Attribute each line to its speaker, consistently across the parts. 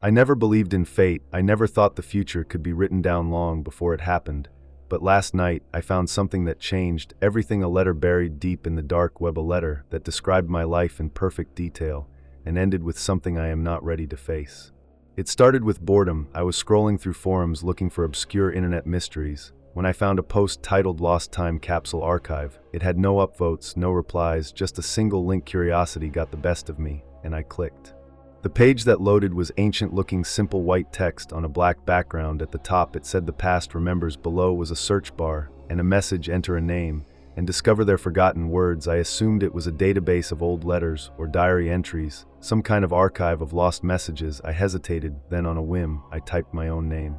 Speaker 1: I never believed in fate. I never thought the future could be written down long before it happened. But last night, I found something that changed everything, a letter buried deep in the dark web, a letter that described my life in perfect detail and ended with something I am not ready to face. It started with boredom. I was scrolling through forums looking for obscure internet mysteries when I found a post titled Lost Time Capsule Archive. It had no upvotes, no replies, just a single link. Curiosity got the best of me, and I clicked. The page that loaded was ancient-looking, simple white text on a black background. At the top it said "The past remembers." Below was a search bar and a message: enter a name and discover their forgotten words. I assumed it was a database of old letters or diary entries, some kind of archive of lost messages. I hesitated, then on a whim, I typed my own name.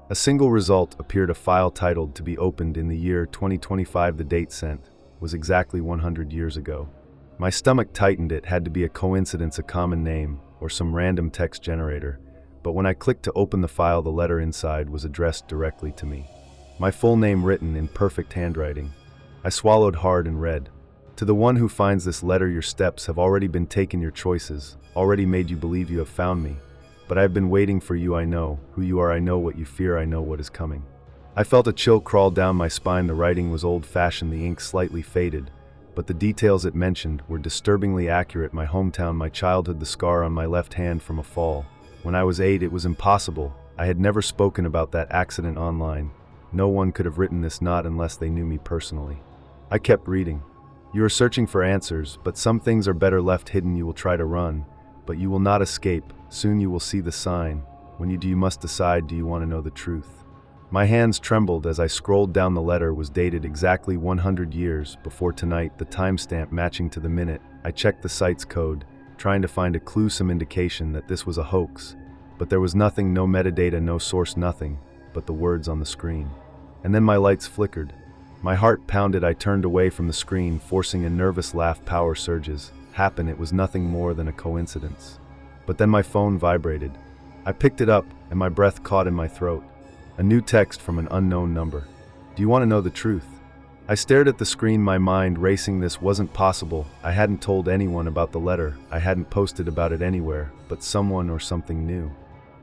Speaker 1: A single result appeared, a file titled "To be opened in the year 2025. The date sent was exactly 100 years ago. My stomach tightened. It had to be a coincidence, a common name, or some random text generator. But when I clicked to open the file, the letter inside was addressed directly to me. My full name written in perfect handwriting. I swallowed hard and read. To the one who finds this letter, your steps have already been taken, your choices already made you believe you have found me. But I have been waiting for you. I know who you are. I know what you fear. I know what is coming. I felt a chill crawl down my spine. The writing was old-fashioned, the ink slightly faded, but the details it mentioned were disturbingly accurate. My hometown, my childhood, the scar on my left hand from a fall when I was 8. It was impossible. I had never spoken about that accident online. No one could have written this, not unless they knew me personally. I kept reading. You are searching for answers, but some things are better left hidden. You will try to run, but you will not escape. Soon you will see the sign. When you do, you must decide, do you want to know the truth? My hands trembled as I scrolled down. The letter was dated exactly 100 years before tonight, the timestamp matching to the minute. I checked the site's code, trying to find a clue, some indication that this was a hoax. But there was nothing, no metadata, no source, nothing but the words on the screen. And then my lights flickered. My heart pounded. I turned away from the screen, forcing a nervous laugh. Power surges happen. It was nothing more than a coincidence. But then my phone vibrated. I picked it up, and my breath caught in my throat. A new text from an unknown number. Do you want to know the truth? I stared at the screen, my mind racing. This wasn't possible. I hadn't told anyone about the letter. I hadn't posted about it anywhere, but someone or something knew.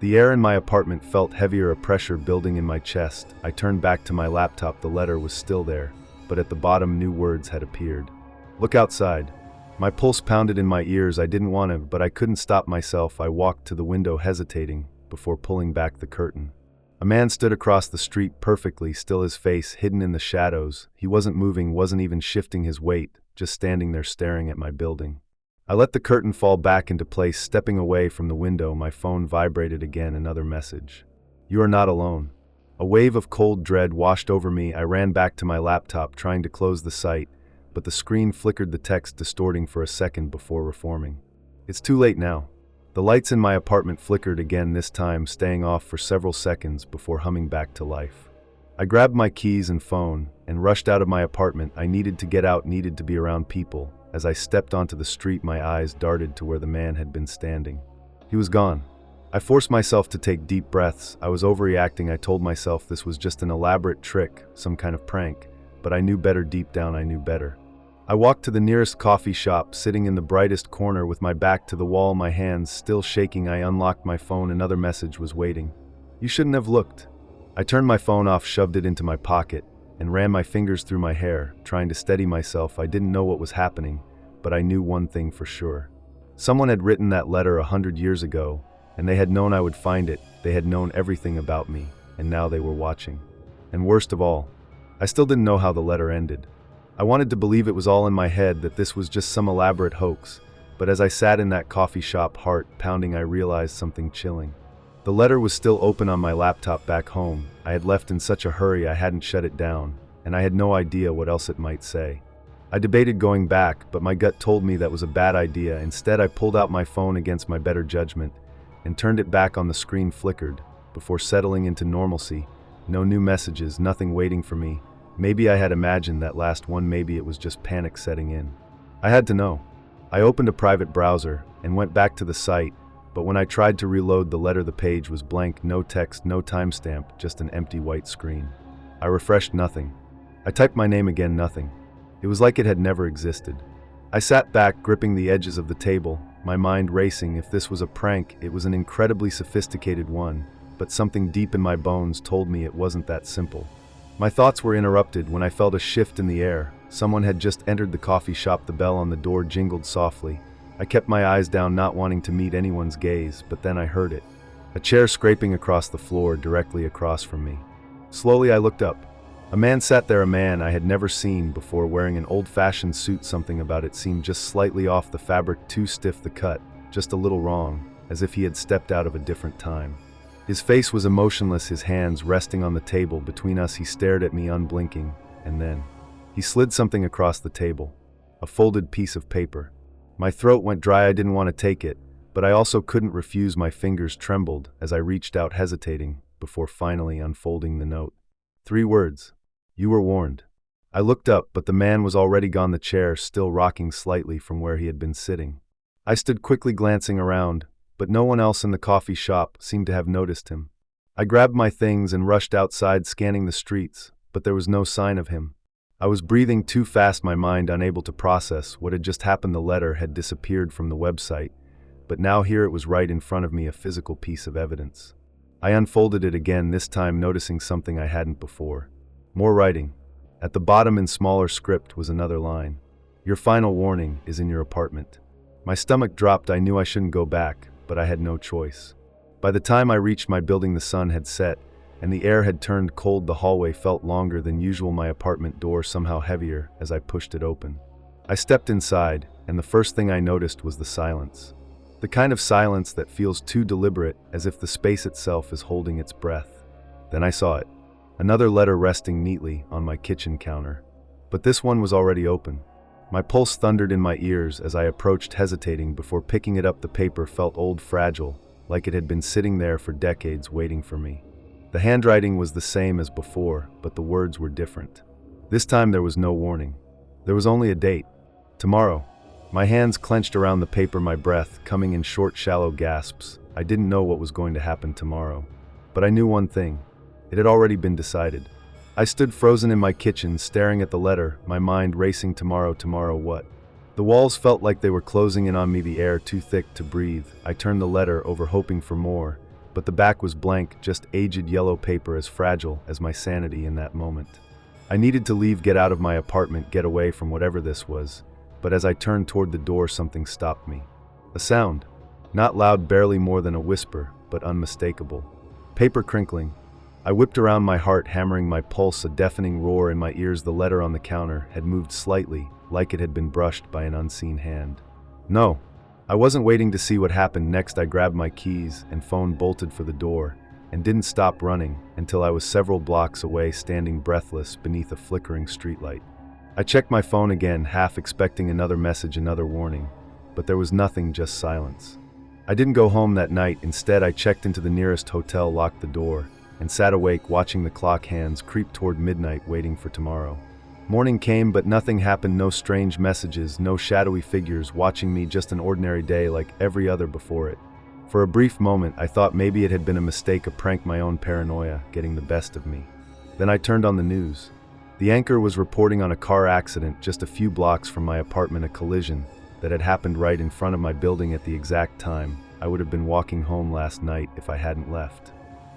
Speaker 1: The air in my apartment felt heavier, a pressure building in my chest. I turned back to my laptop. The letter was still there, but at the bottom new words had appeared. Look outside. My pulse pounded in my ears. I didn't want to, but I couldn't stop myself. I walked to the window, hesitating before pulling back the curtain. A man stood across the street, perfectly still, his face hidden in the shadows. He wasn't moving, wasn't even shifting his weight, just standing there staring at my building. I let the curtain fall back into place, stepping away from the window. My phone vibrated again, another message. You are not alone. A wave of cold dread washed over me. I ran back to my laptop, trying to close the site, but the screen flickered, the text distorting for a second before reforming. It's too late now. The lights in my apartment flickered again, this time staying off for several seconds before humming back to life. I grabbed my keys and phone and rushed out of my apartment. I needed to get out, needed to be around people. As I stepped onto the street, my eyes darted to where the man had been standing. He was gone. I forced myself to take deep breaths. I was overreacting. I told myself this was just an elaborate trick, some kind of prank, but I knew better. Deep down, I knew better. I walked to the nearest coffee shop, sitting in the brightest corner with my back to the wall, my hands still shaking. I unlocked my phone. Another message was waiting. You shouldn't have looked. I turned my phone off, shoved it into my pocket, and ran my fingers through my hair, trying to steady myself. I didn't know what was happening, but I knew one thing for sure. Someone had written that letter 100 years ago, and they had known I would find it. They had known everything about me, and now they were watching. And worst of all, I still didn't know how the letter ended. I wanted to believe it was all in my head, that this was just some elaborate hoax, but as I sat in that coffee shop, heart pounding, I realized something chilling. The letter was still open on my laptop back home. I had left in such a hurry I hadn't shut it down, and I had no idea what else it might say. I debated going back, but my gut told me that was a bad idea. Instead, I pulled out my phone against my better judgment and turned it back on. The screen flickered before settling into normalcy. No new messages, nothing waiting for me. Maybe I had imagined that last one. Maybe it was just panic setting in. I had to know. I opened a private browser and went back to the site, but when I tried to reload the letter, the page was blank. No text, no timestamp, just an empty white screen. I refreshed, nothing. I typed my name again, nothing. It was like it had never existed. I sat back, gripping the edges of the table, my mind racing. If this was a prank, it was an incredibly sophisticated one, but something deep in my bones told me it wasn't that simple. My thoughts were interrupted when I felt a shift in the air. Someone had just entered the coffee shop. The bell on the door jingled softly. I kept my eyes down, not wanting to meet anyone's gaze, but then I heard it. A chair scraping across the floor directly across from me. Slowly I looked up. A man sat there, a man I had never seen before, wearing an old-fashioned suit. Something about it seemed just slightly off, the fabric too stiff, the cut just a little wrong, as if he had stepped out of a different time. His face was emotionless, his hands resting on the table between us. He stared at me unblinking, and then he slid something across the table, a folded piece of paper. My throat went dry. I didn't want to take it, but I also couldn't refuse. My fingers trembled as I reached out, hesitating, before finally unfolding the note. 3 words. You were warned. I looked up, but the man was already gone, the chair still rocking slightly from where he had been sitting. I stood quickly, glancing around, but no one else in the coffee shop seemed to have noticed him. I grabbed my things and rushed outside, scanning the streets, but there was no sign of him. I was breathing too fast, my mind unable to process what had just happened. The letter had disappeared from the website, but now here it was right in front of me, a physical piece of evidence. I unfolded it again, this time noticing something I hadn't before. More writing. At the bottom in smaller script was another line. Your final warning is in your apartment. My stomach dropped. I knew I shouldn't go back, but I had no choice. By the time I reached my building, the sun had set, and the air had turned cold. The hallway felt longer than usual, my apartment door somehow heavier as I pushed it open. I stepped inside, and the first thing I noticed was the silence. The kind of silence that feels too deliberate, as if the space itself is holding its breath. Then I saw it. Another letter resting neatly on my kitchen counter. But this one was already open. My pulse thundered in my ears as I approached, hesitating before picking it up. The paper felt old, fragile, like it had been sitting there for decades waiting for me. The handwriting was the same as before, but the words were different. This time there was no warning. There was only a date. Tomorrow. My hands clenched around the paper, my breath coming in short, shallow gasps. I didn't know what was going to happen tomorrow, but I knew one thing. It had already been decided. I stood frozen in my kitchen, staring at the letter, my mind racing. Tomorrow, tomorrow what? The walls felt like they were closing in on me, the air too thick to breathe. I turned the letter over, hoping for more, but the back was blank, just aged yellow paper, as fragile as my sanity in that moment. I needed to leave, get out of my apartment, get away from whatever this was, but as I turned toward the door, something stopped me. A sound. Not loud, barely more than a whisper, but unmistakable. Paper crinkling. I whipped around, my heart hammering, my pulse a deafening roar in my ears. The letter on the counter had moved slightly, like it had been brushed by an unseen hand. No, I wasn't waiting to see what happened next. I grabbed my keys and phone, bolted for the door, and didn't stop running until I was several blocks away, standing breathless beneath a flickering streetlight. I checked my phone again, half expecting another message, another warning, but there was nothing, just silence. I didn't go home that night. Instead, I checked into the nearest hotel, locked the door, and sat awake, watching the clock hands creep toward midnight, waiting for tomorrow. Morning came, but nothing happened. No strange messages, no shadowy figures watching me, just an ordinary day like every other before it. For a brief moment, I thought maybe it had been a mistake, a prank, my own paranoia getting the best of me. Then I turned on the news. The anchor was reporting on a car accident just a few blocks from my apartment, a collision that had happened right in front of my building at the exact time I would have been walking home last night if I hadn't left.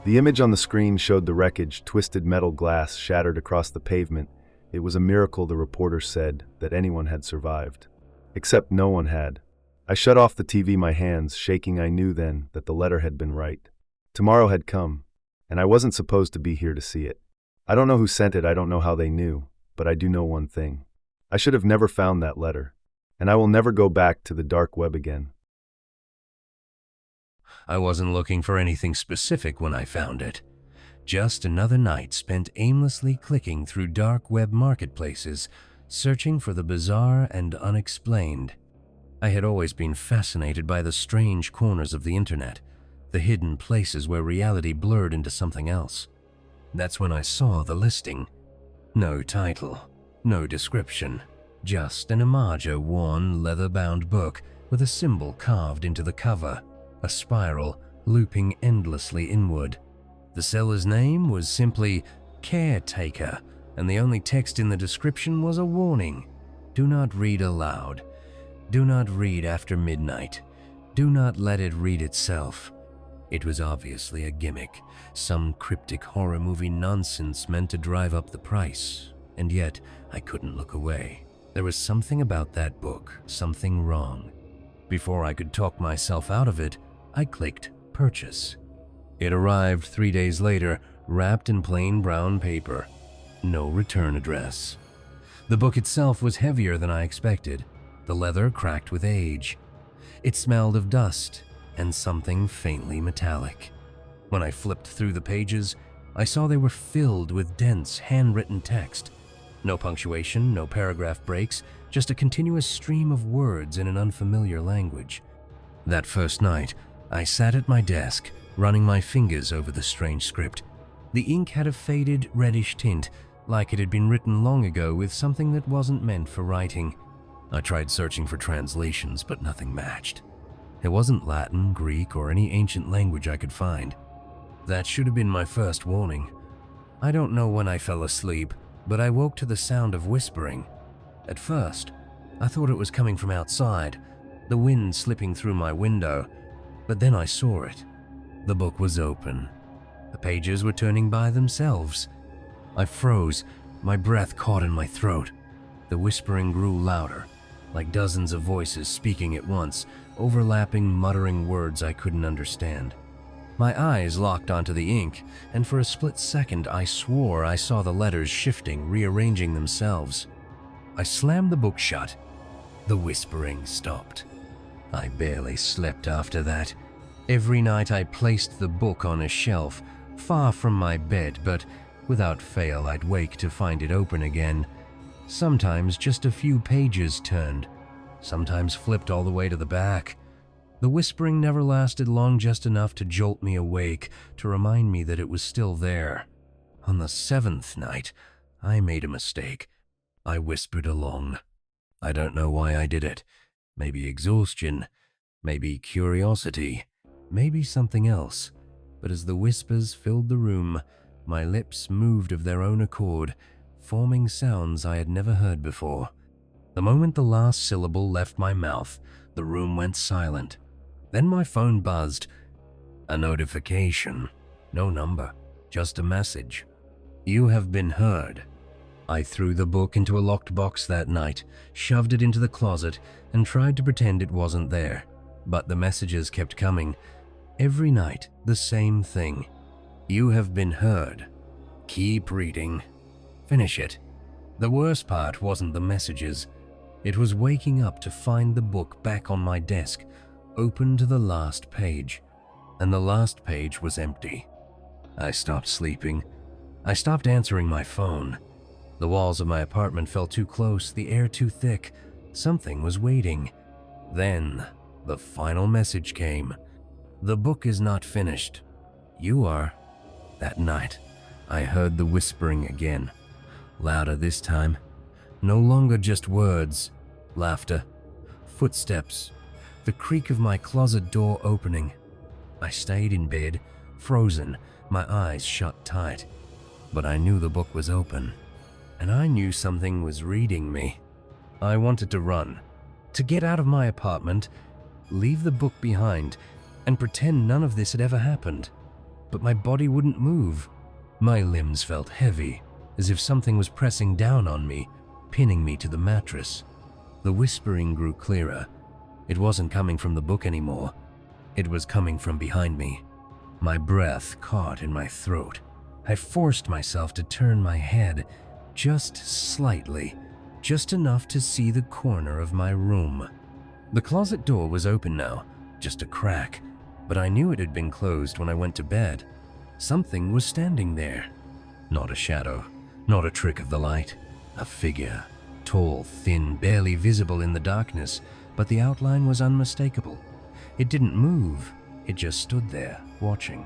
Speaker 1: The image on the screen showed the wreckage, twisted metal glass shattered across the pavement. It was a miracle, the reporter said, that anyone had survived. Except no one had. I shut off the TV, my hands shaking. I knew then that the letter had been right. Tomorrow had come, and I wasn't supposed to be here to see it. I don't know who sent it, I don't know how they knew, but I do know one thing. I should have never found that letter, and I will never go back to the dark web again.
Speaker 2: I wasn't looking for anything specific when I found it. Just another night spent aimlessly clicking through dark web marketplaces, searching for the bizarre and unexplained. I had always been fascinated by the strange corners of the internet, the hidden places where reality blurred into something else. That's when I saw the listing. No title, no description, just an Imago worn leather-bound book with a symbol carved into the cover, a spiral looping endlessly inward. The seller's name was simply Caretaker, and the only text in the description was a warning. Do not read aloud. Do not read after midnight. Do not let it read itself. It was obviously a gimmick, some cryptic horror movie nonsense meant to drive up the price, and yet I couldn't look away. There was something about that book, something wrong. Before I could talk myself out of it, I clicked purchase. It arrived 3 days later, wrapped in plain brown paper. No return address. The book itself was heavier than I expected, the leather cracked with age. It smelled of dust and something faintly metallic. When I flipped through the pages, I saw they were filled with dense, handwritten text. No punctuation, no paragraph breaks, just a continuous stream of words in an unfamiliar language. That first night, I sat at my desk, running my fingers over the strange script. The ink had a faded, reddish tint, like it had been written long ago with something that wasn't meant for writing. I tried searching for translations, but nothing matched. It wasn't Latin, Greek, or any ancient language I could find. That should have been my first warning. I don't know when I fell asleep, but I woke to the sound of whispering. At first, I thought it was coming from outside, the wind slipping through my window, but then I saw it. The book was open. The pages were turning by themselves. I froze, my breath caught in my throat. The whispering grew louder, like dozens of voices speaking at once, overlapping, muttering words I couldn't understand. My eyes locked onto the ink, and for a split second I swore I saw the letters shifting, rearranging themselves. I slammed the book shut. The whispering stopped. I barely slept after that. Every night I placed the book on a shelf, far from my bed, but without fail I'd wake to find it open again. Sometimes just a few pages turned, sometimes flipped all the way to the back. The whispering never lasted long, just enough to jolt me awake, to remind me that it was still there. On the 7th night, I made a mistake. I whispered along. I don't know why I did it. Maybe exhaustion, maybe curiosity, maybe something else. But as the whispers filled the room, my lips moved of their own accord, forming sounds I had never heard before. The moment the last syllable left my mouth, the room went silent. Then my phone buzzed. A notification. No number, just a message. You have been heard. I threw the book into a locked box that night, shoved it into the closet, and tried to pretend it wasn't there. But the messages kept coming. Every night, the same thing. You have been heard. Keep reading. Finish it. The worst part wasn't the messages. It was waking up to find the book back on my desk, open to the last page. And the last page was empty. I stopped sleeping. I stopped answering my phone. The walls of my apartment felt too close, the air too thick. Something was waiting. Then, the final message came. The book is not finished. You are. That night, I heard the whispering again. Louder this time. No longer just words. Laughter. Footsteps. The creak of my closet door opening. I stayed in bed, frozen, my eyes shut tight. But I knew the book was open. And I knew something was reading me. I wanted to run. To get out of my apartment, leave the book behind, and pretend none of this had ever happened. But my body wouldn't move. My limbs felt heavy, as if something was pressing down on me, pinning me to the mattress. The whispering grew clearer. It wasn't coming from the book anymore. It was coming from behind me. My breath caught in my throat. I forced myself to turn my head, just slightly, just enough to see the corner of my room. The closet door was open now, just a crack, but I knew it had been closed when I went to bed. Something was standing there. Not a shadow, not a trick of the light. A figure, tall, thin, barely visible in the darkness, but the outline was unmistakable. It didn't move, it just stood there, watching.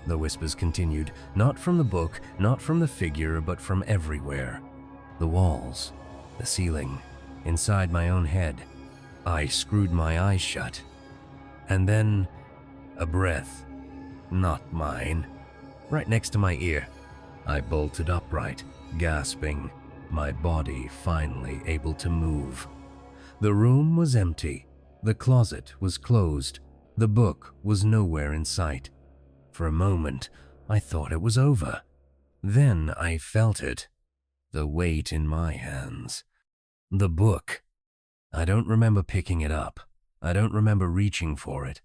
Speaker 2: The whispers continued, not from the book, not from the figure, but from everywhere. The walls, the ceiling, inside my own head. I screwed my eyes shut. And then, a breath. Not mine. Right next to my ear. I bolted upright, gasping, my body finally able to move. The room was empty. The closet was closed. The book was nowhere in sight. For a moment, I thought it was over. Then I felt it. The weight in my hands. The book. I don't remember picking it up. I don't remember reaching for it.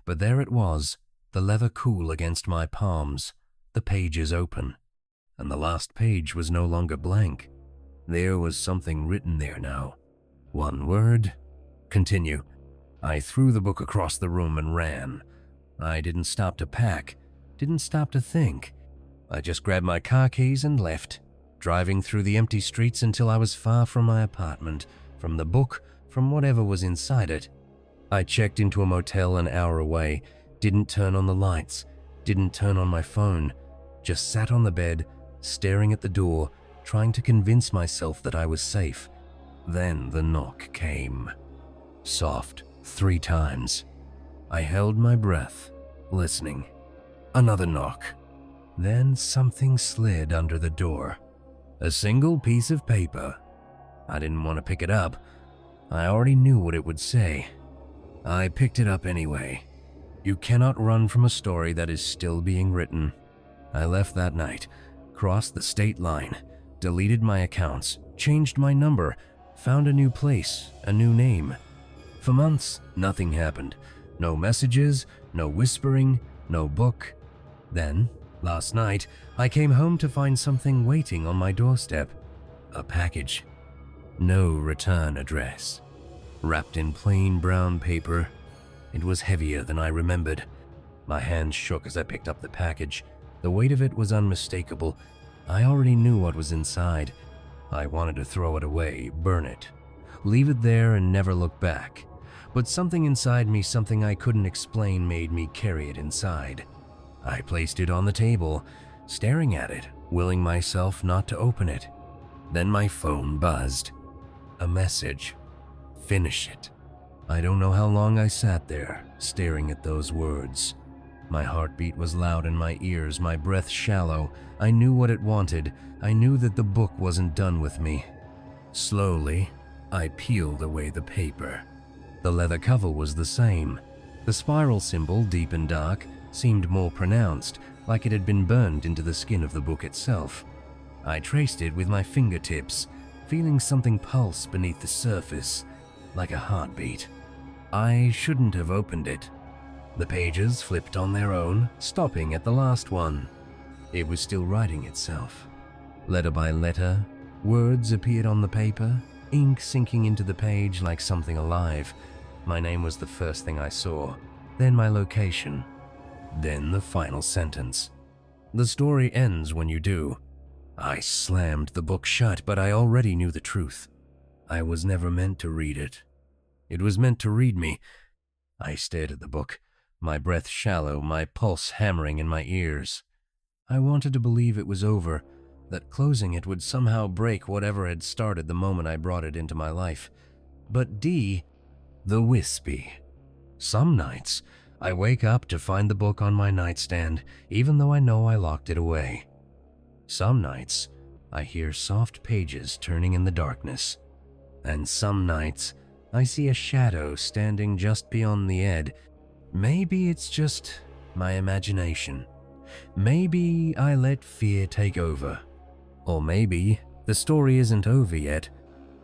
Speaker 2: But there it was, the leather cool against my palms, the pages open. And the last page was no longer blank. There was something written there now. One word. Continue. I threw the book across the room and ran. I didn't stop to pack, didn't stop to think. I just grabbed my car keys and left, driving through the empty streets until I was far from my apartment, from the book, from whatever was inside it. I checked into a motel an hour away, didn't turn on the lights, didn't turn on my phone, just sat on the bed, staring at the door, trying to convince myself that I was safe. Then the knock came. Soft, 3 times. I held my breath, listening. Another knock. Then something slid under the door. A single piece of paper. I didn't want to pick it up. I already knew what it would say. I picked it up anyway. You cannot run from a story that is still being written. I left that night, crossed the state line, deleted my accounts, changed my number, found a new place, a new name. For months, nothing happened. No messages, no whispering, no book. Then, last night, I came home to find something waiting on my doorstep. A package. No return address. Wrapped in plain brown paper. It was heavier than I remembered. My hands shook as I picked up the package. The weight of it was unmistakable. I already knew what was inside. I wanted to throw it away, burn it, leave it there and never look back. But something inside me, something I couldn't explain, made me carry it inside. I placed it on the table, staring at it, willing myself not to open it. Then my phone buzzed. A message. Finish it. I don't know how long I sat there, staring at those words. My heartbeat was loud in my ears, my breath shallow. I knew what it wanted. I knew that the book wasn't done with me. Slowly, I peeled away the paper. The leather cover was the same. The spiral symbol, deep and dark, seemed more pronounced, like it had been burned into the skin of the book itself. I traced it with my fingertips, feeling something pulse beneath the surface, like a heartbeat. I shouldn't have opened it. The pages flipped on their own, stopping at the last one. It was still writing itself. Letter by letter, words appeared on the paper, ink sinking into the page like something alive. My name was the first thing I saw, then my location, then the final sentence. The story ends when you do. I slammed the book shut, but I already knew the truth. I was never meant to read it. It was meant to read me. I stared at the book, my breath shallow, my pulse hammering in my ears. I wanted to believe it was over, that closing it would somehow break whatever had started the moment I brought it into my life. But the wispy. Some nights, I wake up to find the book on my nightstand, even though I know I locked it away. Some nights, I hear soft pages turning in the darkness. And some nights, I see a shadow standing just beyond the edge. Maybe it's just my imagination. Maybe I let fear take over. Or maybe the story isn't over yet.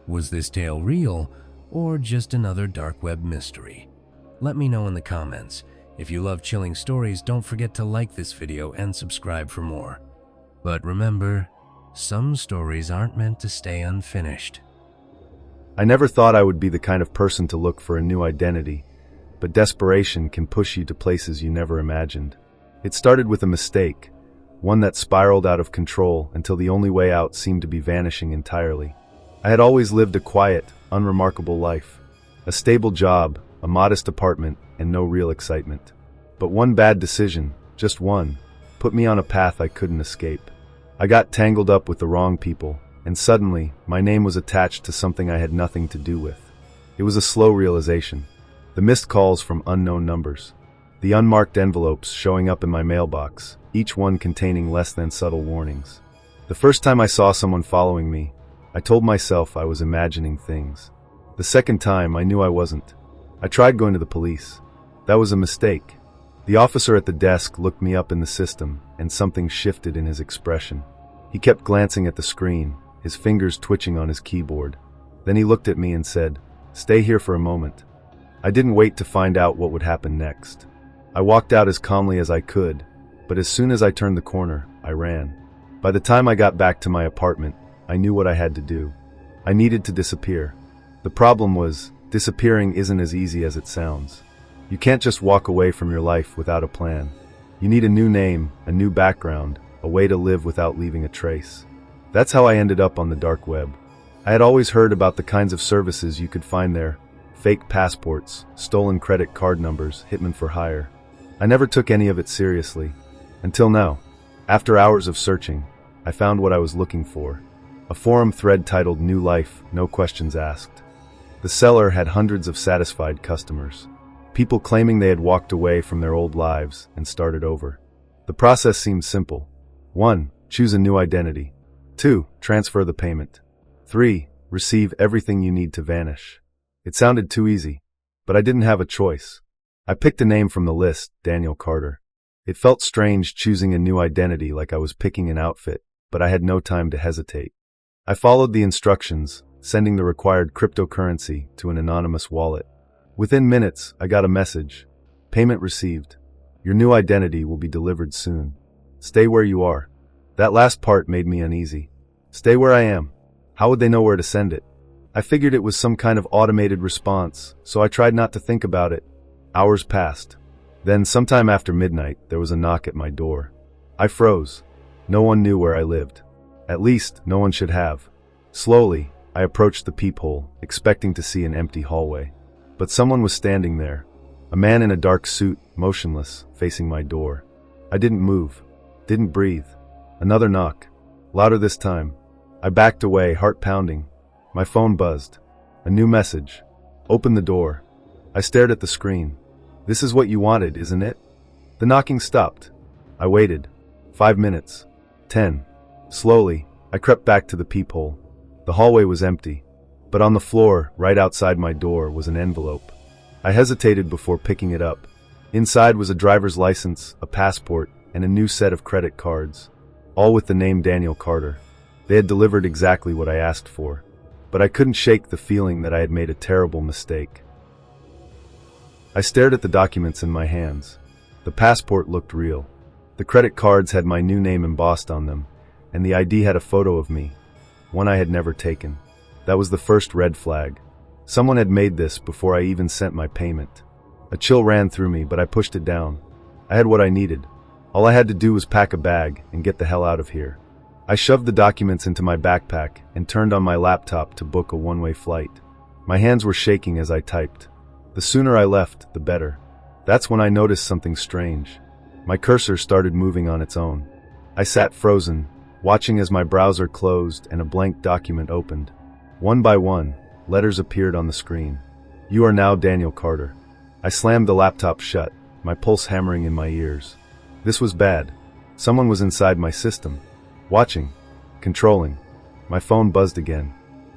Speaker 2: Was this tale real, or just another dark web mystery? Let me know in the comments. If you love chilling stories, don't forget to like this video and subscribe for more. But remember, some stories aren't meant to stay unfinished.
Speaker 1: I never thought I would be the kind of person to look for a new identity, but desperation can push you to places you never imagined. It started with a mistake, one that spiraled out of control until the only way out seemed to be vanishing entirely. I had always lived a quiet, unremarkable life. A stable job, a modest apartment, and no real excitement. But one bad decision, just one, put me on a path I couldn't escape. I got tangled up with the wrong people, and suddenly, my name was attached to something I had nothing to do with. It was a slow realization. The missed calls from unknown numbers. The unmarked envelopes showing up in my mailbox, each one containing less than subtle warnings. The first time I saw someone following me, I told myself I was imagining things. The second time, I knew I wasn't. I tried going to the police. That was a mistake. The officer at the desk looked me up in the system, and something shifted in his expression. He kept glancing at the screen, his fingers twitching on his keyboard. Then he looked at me and said, "Stay here for a moment." I didn't wait to find out what would happen next. I walked out as calmly as I could, but as soon as I turned the corner, I ran. By the time I got back to my apartment, I knew what I had to do. I needed to disappear. The problem was, disappearing isn't as easy as it sounds. You can't just walk away from your life without a plan. You need a new name, a new background, a way to live without leaving a trace. That's how I ended up on the dark web. I had always heard about the kinds of services you could find there: fake passports, stolen credit card numbers, hitmen for hire. I never took any of it seriously. Until now. After hours of searching, I found what I was looking for. A forum thread titled "New Life, No Questions Asked." The seller had hundreds of satisfied customers. People claiming they had walked away from their old lives and started over. The process seemed simple. 1. Choose a new identity. 2. Transfer the payment. 3. Receive everything you need to vanish. It sounded too easy, but I didn't have a choice. I picked a name from the list, Daniel Carter. It felt strange choosing a new identity like I was picking an outfit, but I had no time to hesitate. I followed the instructions, sending the required cryptocurrency to an anonymous wallet. Within minutes, I got a message. Payment received. Your new identity will be delivered soon. Stay where you are. That last part made me uneasy. Stay where I am. How would they know where to send it? I figured it was some kind of automated response, so I tried not to think about it. Hours passed. Then, sometime after midnight, there was a knock at my door. I froze. No one knew where I lived. At least, no one should have. Slowly, I approached the peephole, expecting to see an empty hallway. But someone was standing there. A man in a dark suit, motionless, facing my door. I didn't move. Didn't breathe. Another knock. Louder this time. I backed away, heart pounding. My phone buzzed. A new message. Open the door. I stared at the screen. This is what you wanted, isn't it? The knocking stopped. I waited. 5 minutes. 10. Slowly, I crept back to the peephole. The hallway was empty, but on the floor, right outside my door, was an envelope. I hesitated before picking it up. Inside was a driver's license, a passport, and a new set of credit cards, all with the name Daniel Carter. They had delivered exactly what I asked for, but I couldn't shake the feeling that I had made a terrible mistake. I stared at the documents in my hands. The passport looked real. The credit cards had my new name embossed on them, and the ID had a photo of me, one I had never taken. That was the first red flag. Someone had made this before I even sent my payment. A chill ran through me, but I pushed it down. I had what I needed. All I had to do was pack a bag and get the hell out of here. I shoved the documents into my backpack and turned on my laptop to book a one-way flight. My hands were shaking as I typed. The sooner I left, the better. That's when I noticed something strange. My cursor started moving on its own. I sat frozen, watching as my browser closed and a blank document opened. One by one, letters appeared on the screen. You are now Daniel Carter. I slammed the laptop shut, my pulse hammering in my ears. This was bad. Someone was inside my system. Watching. Controlling. My phone buzzed again.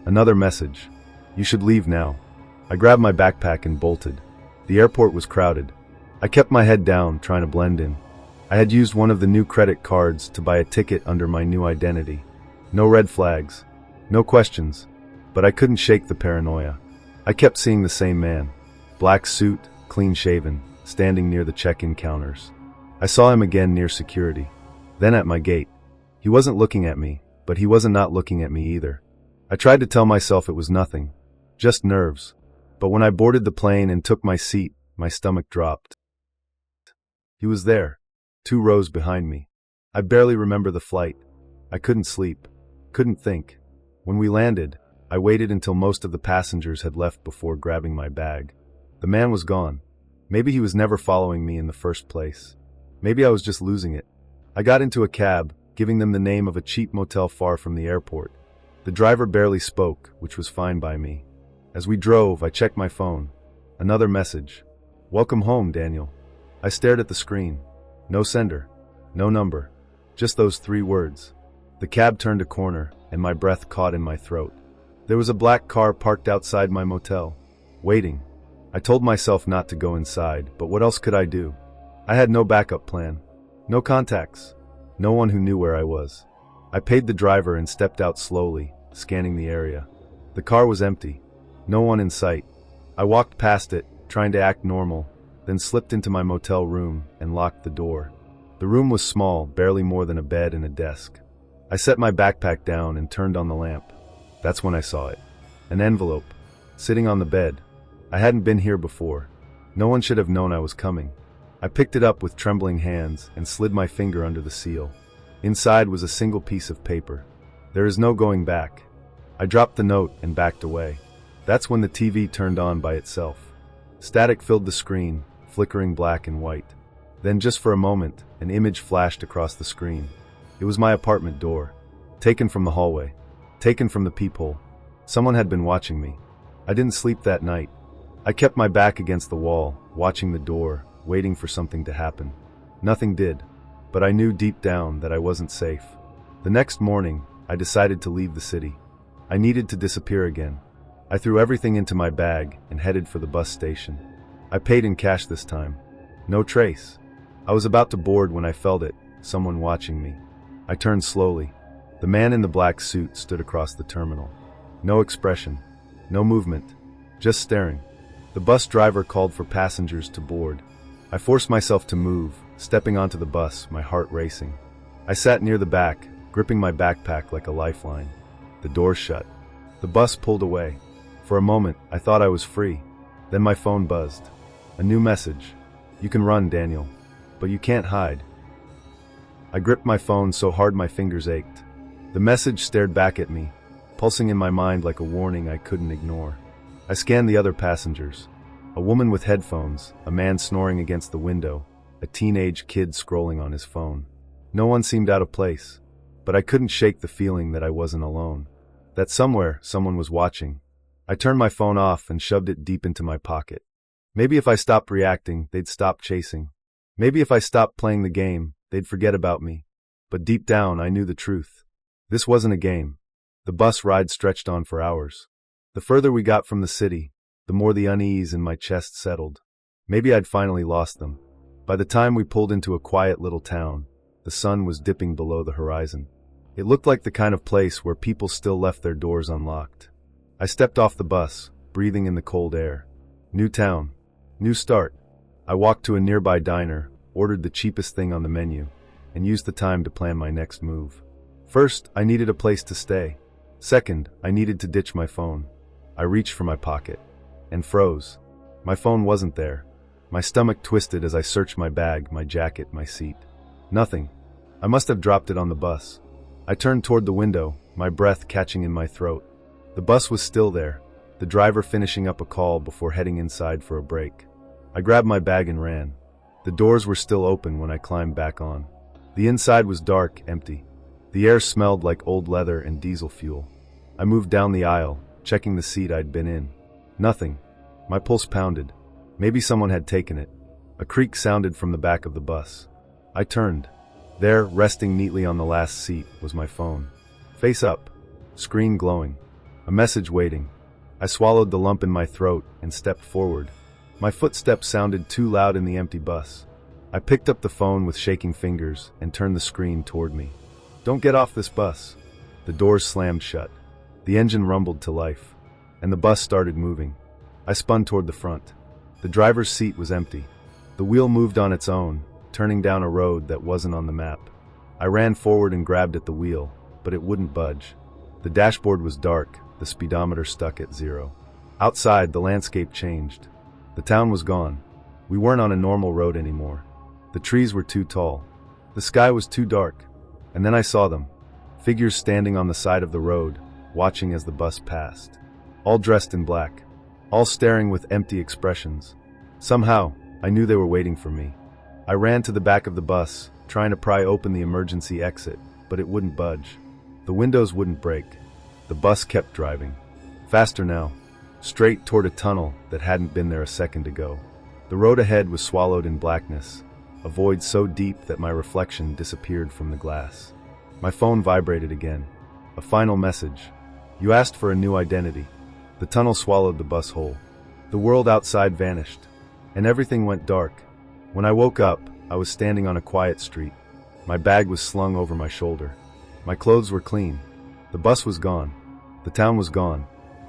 Speaker 1: Another message. You should leave now. I grabbed my backpack and bolted. The airport was crowded. I kept my head down, trying to blend in. I had used one of the new credit cards to buy a ticket under my new identity. No red flags. No questions. But I couldn't shake the paranoia. I kept seeing the same man. Black suit, clean-shaven, standing near the check-in counters. I saw him again near security. Then at my gate. He wasn't looking at me, but he wasn't not looking at me either. I tried to tell myself it was nothing. Just nerves. But when I boarded the plane and took my seat, my stomach dropped. He was there, 2 rows behind me. I barely remember the flight. I couldn't sleep, couldn't think. When we landed, I waited until most of the passengers had left before grabbing my bag. The man was gone. Maybe he was never following me in the first place. Maybe I was just losing it. I got into a cab, giving them the name of a cheap motel far from the airport. The driver barely spoke, which was fine by me. As we drove, I checked my phone. Another message. Welcome home, Daniel. I stared at the screen. No sender. No number. Just those 3 words. The cab turned a corner, and my breath caught in my throat. There was a black car parked outside my motel. Waiting. I told myself not to go inside, but what else could I do? I had no backup plan. No contacts. No one who knew where I was. I paid the driver and stepped out slowly, scanning the area. The car was empty. No one in sight. I walked past it, trying to act normal, then slipped into my motel room and locked the door. The room was small, barely more than a bed and a desk. I set my backpack down and turned on the lamp. That's when I saw it. An envelope, sitting on the bed. I hadn't been here before. No one should have known I was coming. I picked it up with trembling hands and slid my finger under the seal. Inside was a single piece of paper. There is no going back. I dropped the note and backed away. That's when the TV turned on by itself. Static filled the screen, flickering black and white. Then just for a moment, an image flashed across the screen. It was my apartment door. Taken from the hallway. Taken from the peephole. Someone had been watching me. I didn't sleep that night. I kept my back against the wall, watching the door, waiting for something to happen. Nothing did, but I knew deep down that I wasn't safe. The next morning, I decided to leave the city. I needed to disappear again. I threw everything into my bag and headed for the bus station. I paid in cash this time. No trace. I was about to board when I felt it, someone watching me. I turned slowly. The man in the black suit stood across the terminal. No expression, no movement, just staring. The bus driver called for passengers to board. I forced myself to move, stepping onto the bus, my heart racing. I sat near the back, gripping my backpack like a lifeline. The door shut. The bus pulled away. For a moment, I thought I was free. Then my phone buzzed. A new message. You can run, Daniel, but you can't hide. I gripped my phone so hard my fingers ached. The message stared back at me, pulsing in my mind like a warning I couldn't ignore. I scanned the other passengers. A woman with headphones, a man snoring against the window, a teenage kid scrolling on his phone. No one seemed out of place, but I couldn't shake the feeling that I wasn't alone. That somewhere, someone was watching. I turned my phone off and shoved it deep into my pocket. Maybe if I stopped reacting, they'd stop chasing. Maybe if I stopped playing the game, they'd forget about me. But deep down, I knew the truth. This wasn't a game. The bus ride stretched on for hours. The further we got from the city, the more the unease in my chest settled. Maybe I'd finally lost them. By the time we pulled into a quiet little town, the sun was dipping below the horizon. It looked like the kind of place where people still left their doors unlocked. I stepped off the bus, breathing in the cold air. New town. New start. I walked to a nearby diner, ordered the cheapest thing on the menu, and used the time to plan my next move. First, I needed a place to stay. Second, I needed to ditch my phone. I reached for my pocket and froze. My phone wasn't there. My stomach twisted as I searched my bag, my jacket, my seat. Nothing. I must have dropped it on the bus. I turned toward the window, my breath catching in my throat. The bus was still there, the driver finishing up a call before heading inside for a break. I grabbed my bag and ran. The doors were still open when I climbed back on. The inside was dark, empty. The air smelled like old leather and diesel fuel. I moved down the aisle, checking the seat I'd been in. Nothing. My pulse pounded. Maybe someone had taken it. A creak sounded from the back of the bus. I turned. There, resting neatly on the last seat, was my phone. Face up. Screen glowing. A message waiting. I swallowed the lump in my throat and stepped forward. My footsteps sounded too loud in the empty bus. I picked up the phone with shaking fingers and turned the screen toward me. Don't get off this bus. The doors slammed shut. The engine rumbled to life, and the bus started moving. I spun toward the front. The driver's seat was empty. The wheel moved on its own, turning down a road that wasn't on the map. I ran forward and grabbed at the wheel, but it wouldn't budge. The dashboard was dark, the speedometer stuck at 0. Outside, the landscape changed. The town was gone. We weren't on a normal road anymore. The trees were too tall. The sky was too dark. And then I saw them. Figures standing on the side of the road, watching as the bus passed. All dressed in black. All staring with empty expressions. Somehow, I knew they were waiting for me. I ran to the back of the bus, trying to pry open the emergency exit, but it wouldn't budge. The windows wouldn't break. The bus kept driving. Faster now. Straight toward a tunnel that hadn't been there a second ago. The road ahead was swallowed in blackness, a void so deep that my reflection disappeared from the glass. My phone vibrated again. A final message. You asked for a new identity. The tunnel swallowed the bus whole. The world outside vanished, and everything went dark. When I woke up, I was standing on a quiet street. My bag was slung over my shoulder. My clothes were clean. The bus was gone. The town was gone.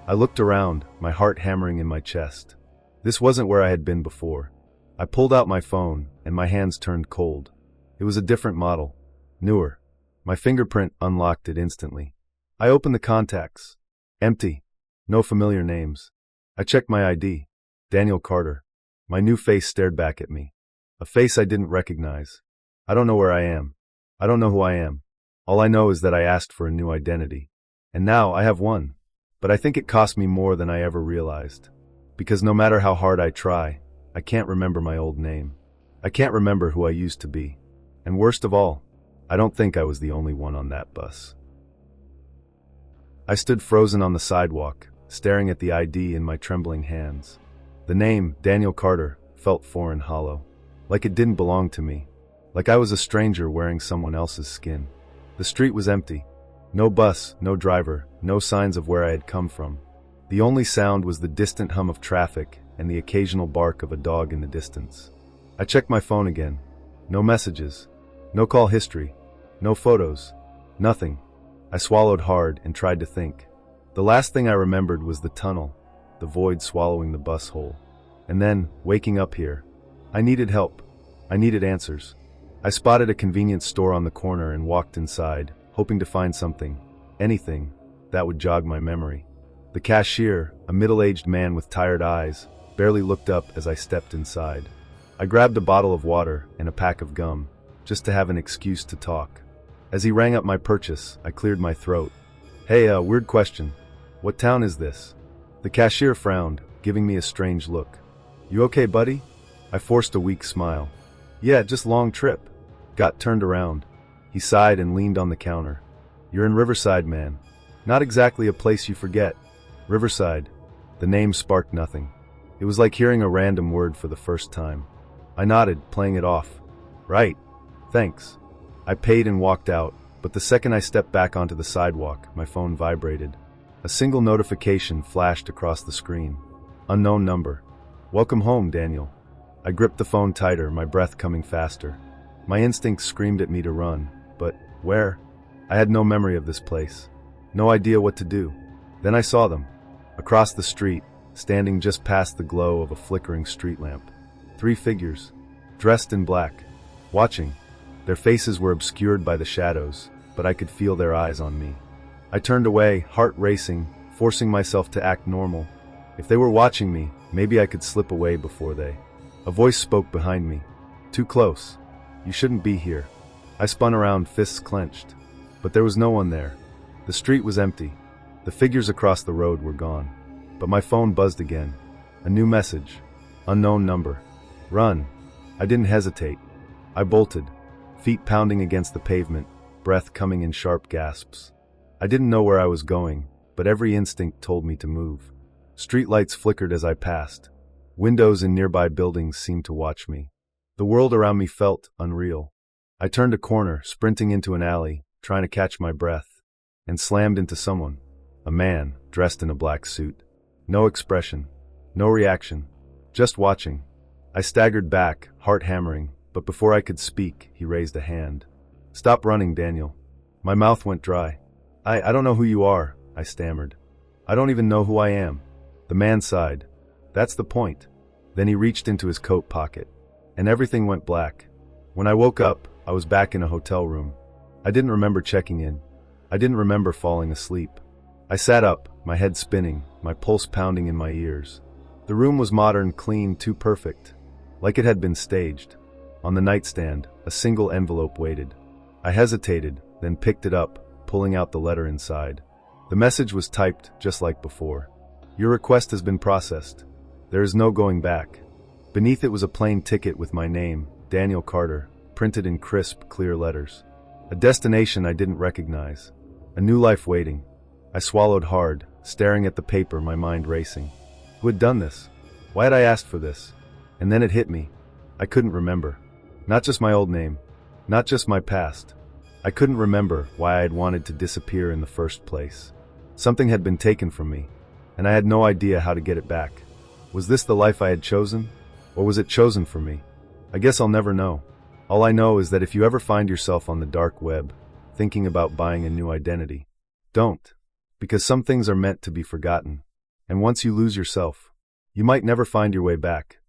Speaker 1: I looked around, my heart hammering in my chest. This wasn't where I had been before. I pulled out my phone, and my hands turned cold. It was a different model. Newer. My fingerprint unlocked it instantly. I opened the contacts. Empty. No familiar names. I checked my ID. Daniel Carter. My new face stared back at me. A face I didn't recognize. I don't know where I am. I don't know who I am. All I know is that I asked for a new identity. And now I have one. But I think it cost me more than I ever realized. Because no matter how hard I try, I can't remember my old name. I can't remember who I used to be. And worst of all, I don't think I was the only one on that bus. I stood frozen on the sidewalk, staring at the ID in my trembling hands. The name, Daniel Carter, felt foreign hollow. Like it didn't belong to me. Like I was a stranger wearing someone else's skin. The street was empty. No bus, no driver, no signs of where I had come from. The only sound was the distant hum of traffic and the occasional bark of a dog in the distance. I checked my phone again. No messages. No call history. No photos. Nothing. I swallowed hard and tried to think. The last thing I remembered was the tunnel, the void swallowing the bus hole. And then, waking up here. I needed help. I needed answers. I spotted a convenience store on the corner and walked inside, hoping to find something, anything, that would jog my memory. The cashier, a middle-aged man with tired eyes, barely looked up as I stepped inside. I grabbed a bottle of water and a pack of gum, just to have an excuse to talk. As he rang up my purchase, I cleared my throat. Hey, weird question. What town is this? The cashier frowned, giving me a strange look. You okay, buddy? I forced a weak smile. Yeah, just long trip. Got turned around. He sighed and leaned on the counter. You're in Riverside, man. Not exactly a place you forget. Riverside. The name sparked nothing. It was like hearing a random word for the first time. I nodded, playing it off. Right. Thanks. I paid and walked out, but the second I stepped back onto the sidewalk, my phone vibrated. A single notification flashed across the screen. Unknown number. Welcome home, Daniel. I gripped the phone tighter, my breath coming faster. My instincts screamed at me to run, but where? I had no memory of this place. No idea what to do. Then I saw them. Across the street, standing just past the glow of a flickering street lamp. 3 figures, dressed in black, watching. Their faces were obscured by the shadows, but I could feel their eyes on me. I turned away, heart racing, forcing myself to act normal. If they were watching me, maybe I could slip away before they. A voice spoke behind me. Too close. You shouldn't be here. I spun around, fists clenched. But there was no one there. The street was empty. The figures across the road were gone. But my phone buzzed again. A new message. Unknown number. Run. I didn't hesitate. I bolted, feet pounding against the pavement, breath coming in sharp gasps. I didn't know where I was going, but every instinct told me to move. Streetlights flickered as I passed. Windows in nearby buildings seemed to watch me. The world around me felt unreal. I turned a corner, sprinting into an alley, trying to catch my breath, and slammed into someone. A man, dressed in a black suit. No expression. No reaction. Just watching. I staggered back, heart hammering, but before I could speak, he raised a hand. Stop running, Daniel. My mouth went dry. I don't know who you are, I stammered. I don't even know who I am. The man sighed. That's the point. Then he reached into his coat pocket, and everything went black. When I woke up, I was back in a hotel room. I didn't remember checking in. I didn't remember falling asleep. I sat up, my head spinning, my pulse pounding in my ears. The room was modern, clean, too perfect, like it had been staged. On the nightstand, a single envelope waited. I hesitated, then picked it up, pulling out the letter inside. The message was typed just like before. Your request has been processed. There is no going back. Beneath it was a plain ticket with my name, Daniel Carter, printed in crisp, clear letters. A destination I didn't recognize. A new life waiting. I swallowed hard, staring at the paper, my mind racing. Who had done this? Why had I asked for this? And then it hit me. I couldn't remember. Not just my old name. Not just my past. I couldn't remember why I had wanted to disappear in the first place. Something had been taken from me, and I had no idea how to get it back. Was this the life I had chosen? Or was it chosen for me? I guess I'll never know. All I know is that if you ever find yourself on the dark web, thinking about buying a new identity, don't. Because some things are meant to be forgotten. And once you lose yourself, you might never find your way back.